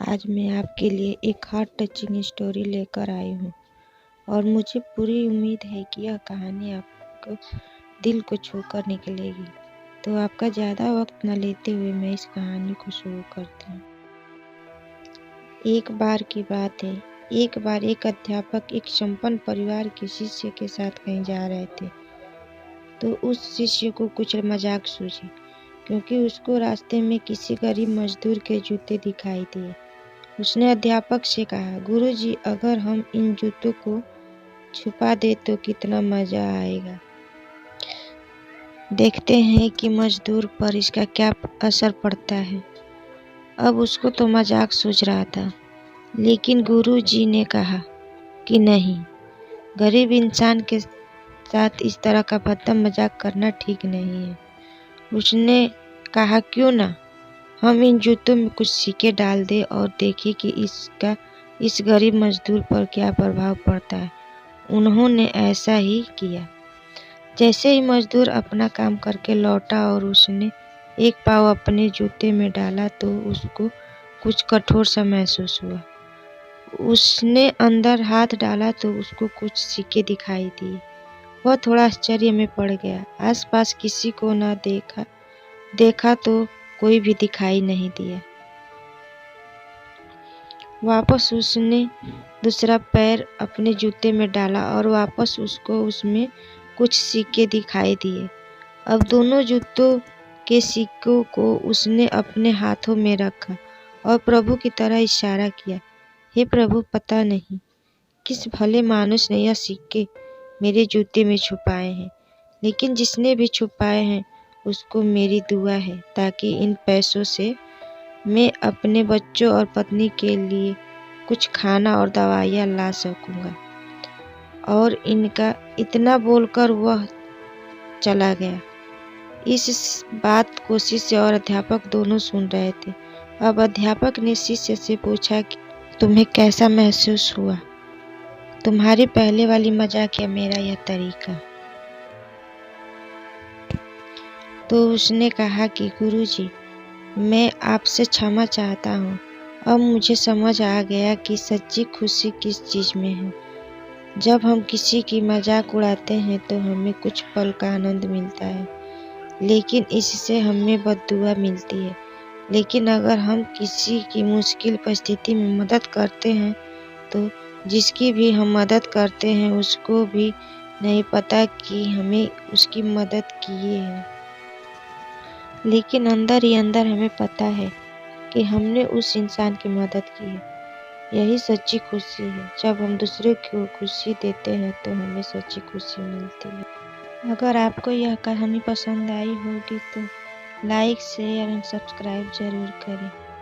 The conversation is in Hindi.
आज मैं आपके लिए एक हार्ट टचिंग स्टोरी लेकर आई हूँ और मुझे पूरी उम्मीद है कि यह कहानी आपको दिल को छूकर निकलेगी। तो आपका ज़्यादा वक्त न लेते हुए मैं इस कहानी को शुरू करती हूँ। एक बार की बात है, एक बार एक अध्यापक एक संपन्न परिवार के शिष्य के साथ कहीं जा रहे थे। तो उस शिष्य को कुछ मजाक सूझी, क्योंकि उसको रास्ते में किसी गरीब मजदूर के जूते दिखाई दिए। उसने अध्यापक से कहा, गुरुजी, अगर हम इन जूतों को छुपा दे तो कितना मजा आएगा। देखते हैं कि मजदूर पर इसका क्या असर पड़ता है। अब उसको तो मजाक सूझ रहा था, लेकिन गुरुजी ने कहा कि नहीं, गरीब इंसान के साथ इस तरह का भद्दा मजाक करना ठीक नहीं है। उसने कहा, क्यों ना हम इन जूतों में कुछ सिक्के डाल दें और देखें कि इसका इस गरीब मजदूर पर क्या प्रभाव पड़ता है। उन्होंने ऐसा ही किया। जैसे ही मजदूर अपना काम करके लौटा और उसने एक पाँव अपने जूते में डाला तो उसको कुछ कठोर सा महसूस हुआ। उसने अंदर हाथ डाला तो उसको कुछ सिक्के दिखाई दिए। वह थोड़ा आश्चर्य में पड़ गया। आसपास किसी को न देखा तो कोई भी दिखाई नहीं दिया। वापस उसने दूसरा पैर अपने जूते में डाला और वापस उसको उसमें कुछ सिक्के दिखाई दिए। अब दोनों जूतों के सिक्कों को उसने अपने हाथों में रखा और प्रभु की तरह इशारा किया, हे प्रभु, पता नहीं किस भले मानुस ने यह सिक्के मेरे जूते में छुपाए हैं, लेकिन जिसने भी छुपाए हैं उसको मेरी दुआ है, ताकि इन पैसों से मैं अपने बच्चों और पत्नी के लिए कुछ खाना और दवाइयाँ ला सकूँगा। और इनका इतना बोलकर वह चला गया। इस बात को शिष्य और अध्यापक दोनों सुन रहे थे। अब अध्यापक ने शिष्य से पूछा कि तुम्हें कैसा महसूस हुआ, तुम्हारी पहले वाली मजाक या मेरा यह तरीका? तो उसने कहा कि गुरुजी, मैं आपसे क्षमा चाहता हूँ। अब मुझे समझ आ गया कि सच्ची खुशी किस चीज़ में है। जब हम किसी की मजाक उड़ाते हैं तो हमें कुछ पल का आनंद मिलता है, लेकिन इससे हमें बद्दुआ मिलती है। लेकिन अगर हम किसी की मुश्किल परिस्थिति में मदद करते हैं तो जिसकी भी हम मदद करते हैं उसको भी नहीं पता कि हमें उसकी मदद किए है, लेकिन अंदर ही अंदर हमें पता है कि हमने उस इंसान की मदद की है। यही सच्ची खुशी है। जब हम दूसरे को खुशी देते हैं तो हमें सच्ची खुशी मिलती है। अगर आपको यह कहानी पसंद आई होगी तो लाइक, शेयर एंड सब्सक्राइब जरूर करें।